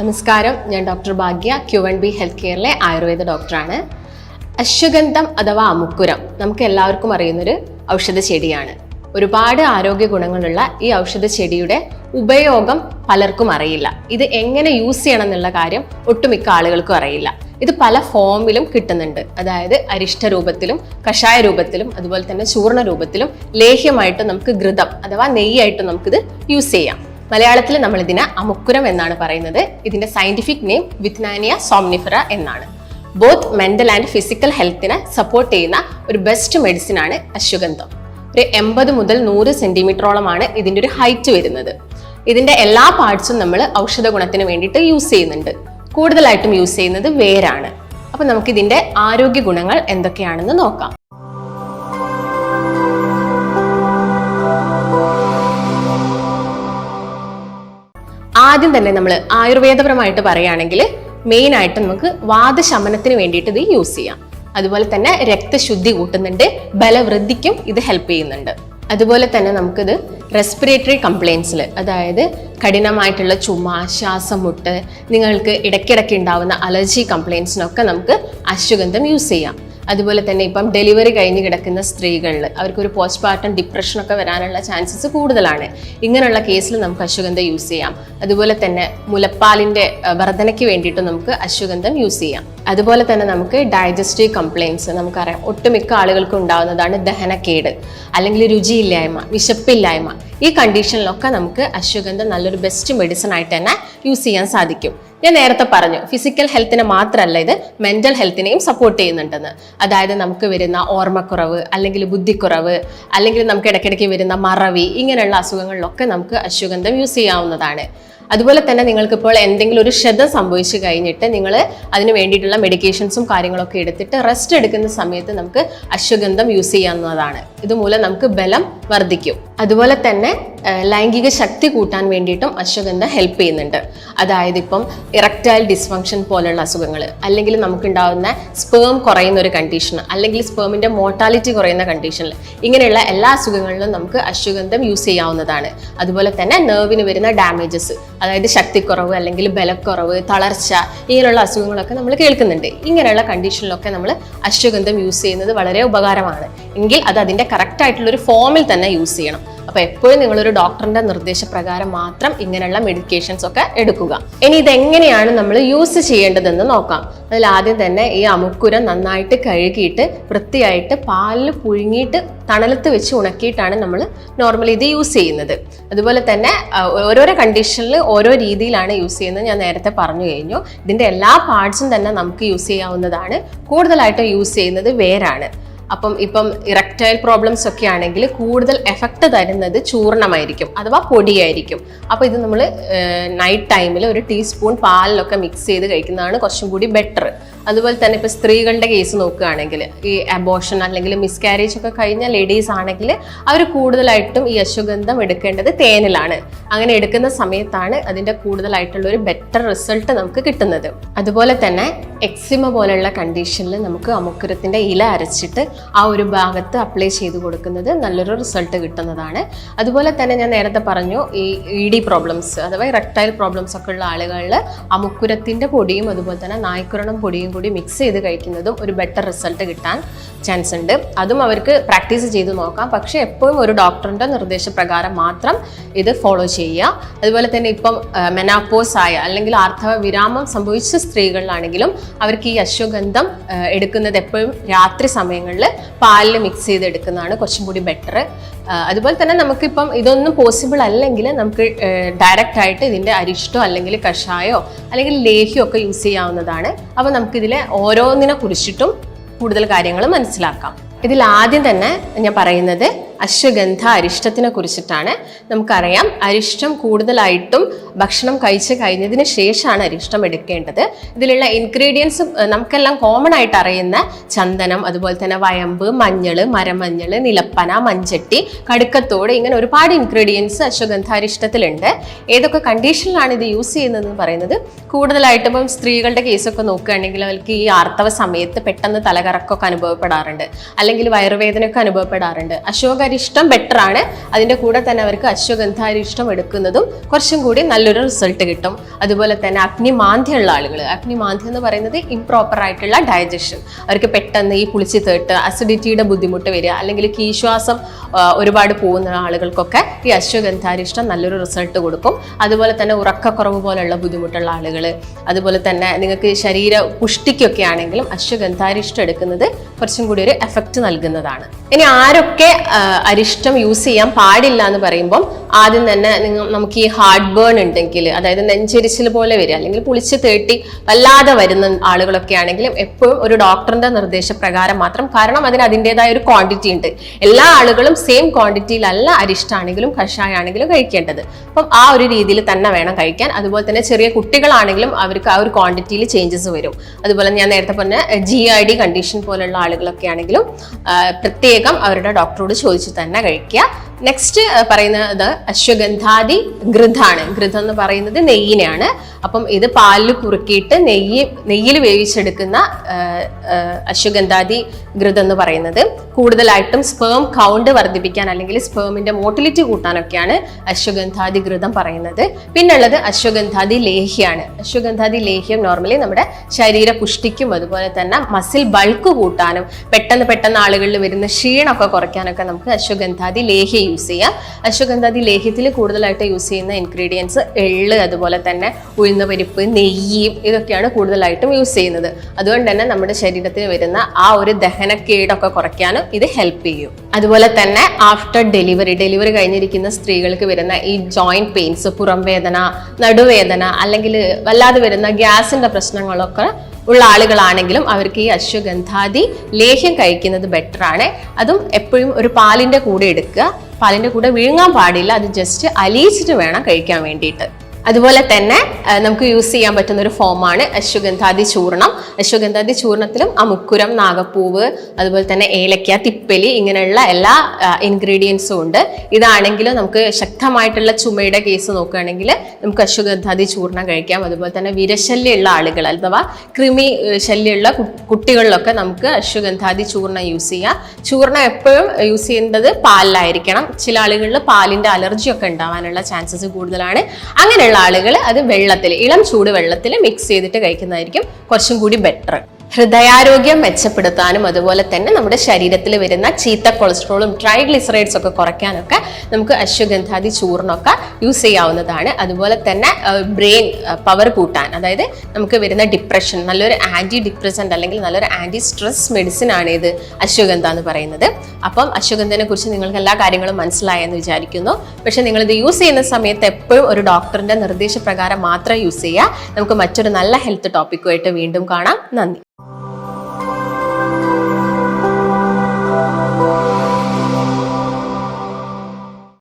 നമസ്കാരം, ഞാൻ ഡോക്ടർ ഭാഗ്യ, Q&B health കെയറിലെ Ayurveda ഡോക്ടറാണ്. അശ്വഗന്ധം അഥവാ അമുക്കുരം നമുക്ക് എല്ലാവർക്കും അറിയുന്നൊരു ഔഷധ ചെടിയാണ്. ഒരുപാട് ആരോഗ്യ ഗുണങ്ങളുള്ള ഈ ഔഷധ ചെടിയുടെ ഉപയോഗം പലർക്കും അറിയില്ല. ഇത് എങ്ങനെ യൂസ് ചെയ്യണം എന്നുള്ള കാര്യം ഒട്ടുമിക്ക ആളുകൾക്കും അറിയില്ല. ഇത് പല ഫോമിലും കിട്ടുന്നുണ്ട്. അതായത് അരിഷ്ട രൂപത്തിലും കഷായ രൂപത്തിലും അതുപോലെ തന്നെ ചൂർണ്ണ രൂപത്തിലും ലേഹ്യമായിട്ട് നമുക്ക് ഘൃതം അഥവാ നെയ്യായിട്ട് നമുക്കിത് യൂസ് ചെയ്യാം. മലയാളത്തിൽ നമ്മൾ ഇതിനെ അമുക്കുരം എന്നാണ് പറയുന്നത്. ഇതിന്റെ സയന്റിഫിക് നെയിം വിത്നാനിയ സോംനിഫെറ എന്നാണ്. ബോത്ത് മെന്റൽ ആൻഡ് ഫിസിക്കൽ ഹെൽത്തിനെ സപ്പോർട്ട് ചെയ്യുന്ന ഒരു ബെസ്റ്റ് മെഡിസിൻ ആണ് അശ്വഗന്ധം. ഒരു 80 മുതൽ 100 സെന്റിമീറ്ററോളമാണ് ഇതിന്റെ ഒരു ഹൈറ്റ് വരുന്നത്. ഇതിന്റെ എല്ലാ പാർട്സും നമ്മൾ ഔഷധ ഗുണത്തിന് വേണ്ടിയിട്ട് യൂസ് ചെയ്യുന്നുണ്ട്. കൂടുതലായിട്ടും യൂസ് ചെയ്യുന്നത് വേരാണ്. അപ്പൊ നമുക്ക് ഇതിന്റെ ആരോഗ്യ ഗുണങ്ങൾ എന്തൊക്കെയാണെന്ന് നോക്കാം. ആദ്യം തന്നെ നമ്മൾ ആയുർവേദപരമായിട്ട് പറയുകയാണെങ്കിൽ മെയിൻ ആയിട്ട് നമുക്ക് വാതശമനത്തിന് വേണ്ടിയിട്ട് ഇത് യൂസ് ചെയ്യാം. അതുപോലെ തന്നെ രക്തശുദ്ധി കൂട്ടുന്നുണ്ട്, ബലവൃദ്ധിക്കും ഇത് ഹെൽപ്പ് ചെയ്യുന്നുണ്ട്. അതുപോലെ തന്നെ നമുക്കിത് റെസ്പിറേറ്ററി കംപ്ലയിൻസിൽ, അതായത് കഠിനമായിട്ടുള്ള ചുമ, ശ്വാസം മുട്ട്, നിങ്ങൾക്ക് ഇടയ്ക്കിടയ്ക്ക് ഉണ്ടാവുന്ന അലർജി കംപ്ലയിൻസിനൊക്കെ നമുക്ക് അശ്വഗന്ധം യൂസ് ചെയ്യാം. അതുപോലെ തന്നെ ഇപ്പം ഡെലിവറി കഴിഞ്ഞ് കിടക്കുന്ന സ്ത്രീകളിൽ അവർക്കൊരു പോസ്റ്റ്മോർട്ടം ഡിപ്രഷനൊക്കെ വരാനുള്ള ചാൻസസ് കൂടുതലാണ്. ഇങ്ങനെയുള്ള കേസിൽ നമുക്ക് അശ്വഗന്ധം യൂസ് ചെയ്യാം. അതുപോലെ തന്നെ മുലപ്പാലിന്റെ വർധനയ്ക്ക് വേണ്ടിയിട്ട് നമുക്ക് അശ്വഗന്ധം യൂസ് ചെയ്യാം. അതുപോലെ തന്നെ നമുക്ക് ഡൈജസ്റ്റീവ് കംപ്ലയിൻസ് നമുക്കറിയാം, ഒട്ടുമിക്ക ആളുകൾക്കും ഉണ്ടാവുന്നതാണ് ദഹനക്കേട്, അല്ലെങ്കിൽ രുചിയില്ലായ്മ, വിശപ്പില്ലായ്മ. ഈ കണ്ടീഷനിലൊക്കെ നമുക്ക് അശ്വഗന്ധം നല്ലൊരു ബെസ്റ്റ് മെഡിസിൻ ആയിട്ട് തന്നെ യൂസ് ചെയ്യാൻ സാധിക്കും. ഞാൻ നേരത്തെ പറഞ്ഞു, ഫിസിക്കൽ ഹെൽത്തിനെ മാത്രമല്ല ഇത് മെന്റൽ ഹെൽത്തിനെയും സപ്പോർട്ട് ചെയ്യുന്നുണ്ടെന്ന്. അതായത് നമുക്ക് വരുന്ന ഓർമ്മക്കുറവ്, അല്ലെങ്കിൽ ബുദ്ധിക്കുറവ്, അല്ലെങ്കിൽ നമുക്ക് ഇടയ്ക്കിടയ്ക്ക് വരുന്ന മറവി, ഇങ്ങനെയുള്ള അസുഖങ്ങളിലൊക്കെ നമുക്ക് അശ്വഗന്ധം യൂസ് ചെയ്യാവുന്നതാണ്. അതുപോലെ തന്നെ നിങ്ങൾക്കിപ്പോൾ എന്തെങ്കിലും ഒരു ക്ഷതം സംഭവിച്ചു കഴിഞ്ഞിട്ട് നിങ്ങൾ അതിന് വേണ്ടിയിട്ടുള്ള മെഡിക്കേഷൻസും കാര്യങ്ങളൊക്കെ എടുത്തിട്ട് റെസ്റ്റ് എടുക്കുന്ന സമയത്ത് നമുക്ക് അശ്വഗന്ധം യൂസ് ചെയ്യാവുന്നതാണ്. ഇതുമൂലം നമുക്ക് ബലം വർദ്ധിക്കും. അതുപോലെ തന്നെ ലൈംഗിക ശക്തി കൂട്ടാൻ വേണ്ടിയിട്ടും അശ്വഗന്ധം ഹെൽപ്പ് ചെയ്യുന്നുണ്ട്. അതായത് ഇപ്പം ഇറക്ടൈൽ ഡിസ്ഫങ്ഷൻ പോലുള്ള അസുഖങ്ങൾ, അല്ലെങ്കിൽ നമുക്കുണ്ടാകുന്ന സ്പേം കുറയുന്ന ഒരു കണ്ടീഷൻ, അല്ലെങ്കിൽ സ്പേമിന്റെ മോർട്ടാലിറ്റി കുറയുന്ന കണ്ടീഷനിൽ, ഇങ്ങനെയുള്ള എല്ലാ അസുഖങ്ങളിലും നമുക്ക് അശ്വഗന്ധം യൂസ് ചെയ്യാവുന്നതാണ്. അതുപോലെ തന്നെ നെർവിന് വരുന്ന ഡാമേജസ്, അതായത് ശക്തിക്കുറവ്, അല്ലെങ്കിൽ ബലക്കുറവ്, തളർച്ച, ഇങ്ങനെയുള്ള അസുഖങ്ങളൊക്കെ നമ്മൾ കേൾക്കുന്നുണ്ട്. ഇങ്ങനെയുള്ള കണ്ടീഷനിലൊക്കെ നമ്മൾ അശ്വഗന്ധം യൂസ് ചെയ്യുന്നത് വളരെ ഉപകാരമാണ്. എങ്കിൽ അത് അതിന്റെ കറക്റ്റ് ആയിട്ടുള്ള ഒരു ഫോമിൽ തന്നെ യൂസ് ചെയ്യണം. അപ്പൊ എപ്പോഴും നിങ്ങളൊരു ഡോക്ടറിന്റെ നിർദ്ദേശപ്രകാരം മാത്രം ഇങ്ങനെയുള്ള മെഡിക്കേഷൻസ് ഒക്കെ എടുക്കുക. ഇനി ഇതെങ്ങനെയാണ് നമ്മൾ യൂസ് ചെയ്യേണ്ടതെന്ന് നോക്കാം. അതിൽ ആദ്യം തന്നെ ഈ അമുക്കുരം നന്നായിട്ട് കഴുകിയിട്ട് വൃത്തിയായിട്ട് പാലിൽ പുഴുങ്ങിയിട്ട് തണലത്ത് വെച്ച് ഉണക്കിയിട്ടാണ് നമ്മൾ നോർമലി ഇത് യൂസ് ചെയ്യുന്നത്. അതുപോലെ തന്നെ ഓരോരോ കണ്ടീഷനിൽ ഓരോ രീതിയിലാണ് യൂസ് ചെയ്യുന്നത്. ഞാൻ നേരത്തെ പറഞ്ഞു കഴിഞ്ഞു. ഇതിന്റെ എല്ലാ പാർട്സും തന്നെ നമുക്ക് യൂസ് ചെയ്യാവുന്നതാണ്. കൂടുതലായിട്ടും യൂസ് ചെയ്യുന്നത് വേരാണ്. ഇപ്പം ഇറക്ടൈൽ പ്രോബ്ലംസ് ഒക്കെ ആണെങ്കിൽ കൂടുതൽ എഫക്റ്റ് തരുന്നത് ചൂർണ്ണമായിരിക്കും അഥവാ പൊടിയായിരിക്കും. അപ്പോൾ ഇത് നമ്മൾ നൈറ്റ് ടൈമിൽ ഒരു ടീസ്പൂൺ പാലിലൊക്കെ മിക്സ് ചെയ്ത് കഴിക്കുന്നതാണ് കുറച്ചും കൂടി ബെറ്റർ. അതുപോലെ തന്നെ ഇപ്പൊ സ്ത്രീകളുടെ കേസ് നോക്കുകയാണെങ്കിൽ, ഈ അബോർഷൻ അല്ലെങ്കിൽ മിസ്കാരേജ് ഒക്കെ കഴിഞ്ഞ ലേഡീസ് ആണെങ്കിൽ അവർ കൂടുതലായിട്ടും ഈ അശ്വഗന്ധം എടുക്കേണ്ടത് തേനിലാണ്. അങ്ങനെ എടുക്കുന്ന സമയത്താണ് അതിന്റെ കൂടുതലായിട്ടുള്ള ഒരു ബെറ്റർ റിസൾട്ട് നമുക്ക് കിട്ടുന്നത്. അതുപോലെ തന്നെ എക്സിമ പോലുള്ള കണ്ടീഷനിൽ നമുക്ക് അമുക്കുരത്തിന്റെ ഇല അരച്ചിട്ട് ആ ഒരു ഭാഗത്ത് അപ്ലൈ ചെയ്ത് കൊടുക്കുന്നത് നല്ലൊരു റിസൾട്ട് കിട്ടുന്നതാണ്. അതുപോലെ തന്നെ ഞാൻ നേരത്തെ പറഞ്ഞു, ഈ ED പ്രോബ്ലംസ് അഥവാ ഇറക്ടൈൽ പ്രോബ്ലംസ് ഒക്കെ ഉള്ള ആളുകളിൽ അമുക്കുരത്തിന്റെ പൊടിയും അതുപോലെ തന്നെ നായ്ക്കുരണം പൊടിയും കൂടി മിക്സ് ചെയ്ത് കഴിക്കുന്നതും ഒരു ബെറ്റർ റിസൾട്ട് കിട്ടാൻ ചാൻസ് ഉണ്ട്. അതും അവർക്ക് പ്രാക്ടീസ് ചെയ്ത് നോക്കാം. പക്ഷെ എപ്പോഴും ഒരു ഡോക്ടറിന്റെ നിർദ്ദേശപ്രകാരം മാത്രം ഇത് ഫോളോ ചെയ്യുക. അതുപോലെ തന്നെ ഇപ്പം മെനാപ്പോസ് ആയ അല്ലെങ്കിൽ ആർത്തവ വിരാമം സംഭവിച്ച സ്ത്രീകളിലാണെങ്കിലും അവർക്ക് ഈ അശ്വഗന്ധം എടുക്കുന്നത് എപ്പോഴും രാത്രി സമയങ്ങളിൽ പാലിൽ മിക്സ് ചെയ്ത് എടുക്കുന്നതാണ് കുറച്ചും കൂടി ബെറ്റർ. അതുപോലെ തന്നെ നമുക്കിപ്പം ഇതൊന്നും പോസിബിൾ അല്ലെങ്കിൽ നമുക്ക് ഡയറക്റ്റ് ആയിട്ട് ഇതിന്റെ അരിഷ്ടോ അല്ലെങ്കിൽ കഷായോ അല്ലെങ്കിൽ ലേഹ്യോ ഒക്കെ യൂസ് ചെയ്യാവുന്നതാണ്. അപ്പോൾ നമുക്കിതിലെ ഓരോന്നിനെ കുറിച്ചിട്ടും കൂടുതൽ കാര്യങ്ങൾ മനസ്സിലാക്കാം. ഇതിൽ ആദ്യം തന്നെ ഞാൻ പറയുന്നത് അശ്വഗന്ധ അരിഷ്ടത്തിനെ കുറിച്ചിട്ടാണ്. നമുക്കറിയാം, അരിഷ്ടം കൂടുതലായിട്ടും ഭക്ഷണം കഴിച്ച് കഴിഞ്ഞതിന് ശേഷമാണ് അരിഷ്ടം എടുക്കേണ്ടത്. ഇതിലുള്ള ഇൻഗ്രീഡിയൻസ് നമുക്കെല്ലാം കോമൺ ആയിട്ട് അറിയുന്ന ചന്ദനം, അതുപോലെ തന്നെ വയമ്പ്, മഞ്ഞൾ, മരമഞ്ഞൾ, നിലപ്പന, മഞ്ചട്ടി, കടുക്കത്തോട്, ഇങ്ങനെ ഒരുപാട് ഇൻഗ്രീഡിയൻസ് അശ്വഗന്ധ അരിഷ്ടത്തിലുണ്ട്. ഏതൊക്കെ കണ്ടീഷനിലാണ് ഇത് യൂസ് ചെയ്യുന്നതെന്ന് പറയുന്നത് കൂടുതലായിട്ടും ഇപ്പം സ്ത്രീകളുടെ കേസൊക്കെ നോക്കുകയാണെങ്കിൽ അവർക്ക് ഈ ആർത്തവ സമയത്ത് പെട്ടെന്ന് തലകറക്കമൊക്കെ അനുഭവപ്പെടാറുണ്ട്, അല്ലെങ്കിൽ വയറുവേദനയൊക്കെ അനുഭവപ്പെടാറുണ്ട്. അശ്വഗന്ധ അരിഷ്ടം ബെറ്റർ ആണ്. അതിന്റെ കൂടെ തന്നെ അവർക്ക് അശ്വഗന്ധാരിഷ്ടം എടുക്കുന്നതും കുറച്ചും കൂടി നല്ലൊരു റിസൾട്ട് കിട്ടും. അതുപോലെ തന്നെ അഗ്നിമാന്ദ്യമുള്ള ആളുകൾ, അഗ്നിമാന്ദ്യം എന്ന് പറയുന്നത് ഇംപ്രോപ്പർ ആയിട്ടുള്ള ഡൈജഷൻ, അവർക്ക് പെട്ടെന്ന് ഈ പുളിച്ച് തേട്ട് അസിഡിറ്റിയുടെ ബുദ്ധിമുട്ട് വരിക, അല്ലെങ്കിൽ കീശ്വാസം ഒരുപാട് പോകുന്ന ആളുകൾക്കൊക്കെ ഈ അശ്വഗന്ധാരിഷ്ടം നല്ലൊരു റിസൾട്ട് കൊടുക്കും. അതുപോലെ തന്നെ ഉറക്കക്കുറവ് പോലുള്ള ബുദ്ധിമുട്ടുള്ള ആളുകൾ, അതുപോലെ തന്നെ നിങ്ങൾക്ക് ശരീര പുഷ്ടിക്കൊക്കെ ആണെങ്കിലും അശ്വഗന്ധാരിഷ്ടം എടുക്കുന്നത് കുറച്ചും കൂടി ഒരു എഫക്റ്റ് നൽകുന്നതാണ്. ഇനി ആരൊക്കെ അരിഷ്ടം യൂസ് ചെയ്യാൻ പാടില്ല എന്ന് പറയുമ്പോൾ, ആദ്യം തന്നെ നമുക്ക് ഈ ഹാർട്ട് ബേൺ ഉണ്ടെങ്കിൽ, അതായത് നെഞ്ചരിച്ചിൽ പോലെ വരിക, അല്ലെങ്കിൽ പുളിച്ച് തേട്ടി വല്ലാതെ വരുന്ന ആളുകളൊക്കെ ആണെങ്കിലും എപ്പോഴും ഒരു ഡോക്ടറിന്റെ നിർദ്ദേശപ്രകാരം മാത്രം, കാരണം അതിന് അതിൻ്റെതായ ഒരു ക്വാണ്ടിറ്റി ഉണ്ട്. എല്ലാ ആളുകളും സെയിം ക്വാണ്ടിറ്റിയിലല്ല അരിഷ്ടാണെങ്കിലും കഷായാണെങ്കിലും കഴിക്കേണ്ടത്. അപ്പം ആ ഒരു രീതിയിൽ തന്നെ വേണം കഴിക്കാൻ. അതുപോലെ തന്നെ ചെറിയ കുട്ടികളാണെങ്കിലും അവർക്ക് ആ ഒരു ക്വാണ്ടിറ്റിയിൽ ചേഞ്ചസ് വരും. അതുപോലെ ഞാൻ നേരത്തെ പറഞ്ഞ GID കണ്ടീഷൻ പോലുള്ള ആളുകളൊക്കെ ആണെങ്കിലും പ്രത്യേകം അവരുടെ ഡോക്ടറോട് ചോദിച്ചു തന്നെ കഴിക്കുക. നെക്സ്റ്റ് പറയുന്നത് അശ്വഗന്ധാദി ഘൃതാണ്. ഘൃതം എന്ന് പറയുന്നത് നെയ്യിനെയാണ്. അപ്പം ഇത് പാലിൽ കുറുക്കിയിട്ട് നെയ്യിൽ വേവിച്ചെടുക്കുന്ന അശ്വഗന്ധാദി ഘൃതം എന്ന് പറയുന്നത് കൂടുതലായിട്ടും സ്പേം കൗണ്ട് വർദ്ധിപ്പിക്കാൻ, അല്ലെങ്കിൽ സ്പേമിന്റെ മോട്ടിലിറ്റി കൂട്ടാനൊക്കെയാണ് അശ്വഗന്ധാദി ഘൃതം പറയുന്നത്. പിന്നുള്ളത് അശ്വഗന്ധാദി ലേഹ്യാണ്. അശ്വഗന്ധാദി ലേഹ്യം നോർമലി നമ്മുടെ ശരീര പുഷ്ടിക്കും അതുപോലെ തന്നെ മസിൽ ബൾക്ക് കൂട്ടാനും പെട്ടെന്ന് ആളുകളിൽ വരുന്ന ക്ഷീണമൊക്കെ കുറയ്ക്കാനൊക്കെ നമുക്ക് അശ്വഗന്ധാദി ലേഹ്യം യൂസ് ചെയ്യാം. അശ്വഗന്ധാദി ലേഹ്യത്തിൽ കൂടുതലായിട്ട് യൂസ് ചെയ്യുന്ന ഇൻഗ്രീഡിയൻസ് എള്ള്, അതുപോലെ തന്നെ ഉഴുന്ന പരിപ്പ്, നെയ്യും ഇതൊക്കെയാണ് കൂടുതലായിട്ടും യൂസ് ചെയ്യുന്നത്. അതുകൊണ്ട് തന്നെ നമ്മുടെ ശരീരത്തിൽ വരുന്ന ആ ഒരു ദഹനക്കേടൊക്കെ കുറയ്ക്കാനും ഇത് ഹെൽപ്പ് ചെയ്യും. അതുപോലെ തന്നെ ആഫ്റ്റർ ഡെലിവറി കഴിഞ്ഞിരിക്കുന്ന സ്ത്രീകൾക്ക് വരുന്ന ഈ ജോയിന്റ് പെയിൻസ്, പുറം വേദന, നടുവേദന, അല്ലെങ്കിൽ വല്ലാതെ വരുന്ന ഗ്യാസിന്റെ പ്രശ്നങ്ങളൊക്കെ ഉള്ള ആളുകളാണെങ്കിലും അവർക്ക് ഈ അശ്വഗന്ധാദി ലേഹ്യം കഴിക്കുന്നത് ബെറ്റർ ആണ്. അതും എപ്പോഴും ഒരു പാലിന്റെ കൂടെ എടുക്കുക. പാലിന്റെ കൂടെ വിഴുങ്ങാൻ പാടില്ല, അത് ജസ്റ്റ് അലിയിച്ചിട്ട് വേണം കഴിക്കാൻ വേണ്ടിയിട്ട്. അതുപോലെ തന്നെ നമുക്ക് യൂസ് ചെയ്യാൻ പറ്റുന്ന ഒരു ഫോമാണ് അശ്വഗന്ധാദി ചൂർണം. അശ്വഗന്ധാദി ചൂർണത്തിലും അമുക്കുരം, നാഗപ്പൂവ്, അതുപോലെ തന്നെ ഏലക്ക, തിപ്പലി, ഇങ്ങനെയുള്ള എല്ലാ ഇൻഗ്രീഡിയൻസും ഉണ്ട്. ഇതാണെങ്കിലും നമുക്ക് ശക്തമായിട്ടുള്ള ചുമയുടെ കേസ് നോക്കുകയാണെങ്കിൽ നമുക്ക് അശ്വഗന്ധാദി ചൂർണം കഴിക്കാം. അതുപോലെ തന്നെ വിരശല്യമുള്ള ആളുകൾ അഥവാ കൃമി ശല്യമുള്ള കുട്ടികളിലൊക്കെ നമുക്ക് അശ്വഗന്ധാദി ചൂർണം യൂസ് ചെയ്യാം. ചൂർണം എപ്പോഴും യൂസ് ചെയ്യേണ്ടത് പാലിലായിരിക്കണം. ചില ആളുകളിൽ പാലിന്റെ അലർജി ഒക്കെ ഉണ്ടാവാനുള്ള ചാൻസസ് കൂടുതലാണ്. അങ്ങനെയുള്ള ആളുകൾ അത് ഇളം ചൂട് വെള്ളത്തിൽ മിക്സ് ചെയ്തിട്ട് കഴിക്കുന്നതായിരിക്കും കുറച്ചും കൂടി ബെറ്റർ. ഹൃദയാരോഗ്യം മെച്ചപ്പെടുത്താനും അതുപോലെ തന്നെ നമ്മുടെ ശരീരത്തിൽ വരുന്ന ചീത്ത കൊളസ്ട്രോളും ട്രൈഗ്ലിസറൈഡ്സ് ഒക്കെ കുറയ്ക്കാനൊക്കെ നമുക്ക് അശ്വഗന്ധാദി ചൂർണ്ണമൊക്കെ യൂസ് ചെയ്യാവുന്നതാണ്. അതുപോലെ തന്നെ ബ്രെയിൻ പവർ കൂട്ടാൻ, അതായത് നമുക്ക് വരുന്ന ഡിപ്രഷൻ, നല്ലൊരു ആന്റി ഡിപ്രസന്റ് അല്ലെങ്കിൽ നല്ലൊരു ആന്റി സ്ട്രെസ് മെഡിസിൻ ആണ് ഇത് അശ്വഗന്ധ എന്ന് പറയുന്നത്. അപ്പം അശ്വഗന്ധനെ കുറിച്ച് നിങ്ങൾക്ക് എല്ലാ കാര്യങ്ങളും മനസ്സിലായെന്ന് വിചാരിക്കുന്നു. പക്ഷെ നിങ്ങൾ ഇത് യൂസ് ചെയ്യുന്ന സമയത്ത് എപ്പോഴും ഒരു ഡോക്ടറിന്റെ നിർദ്ദേശപ്രകാരം മാത്രം യൂസ് ചെയ്യുക. നമുക്ക് മറ്റൊരു നല്ല ഹെൽത്ത് ടോപ്പിക്കുമായിട്ട് വീണ്ടും കാണാം. നന്ദി.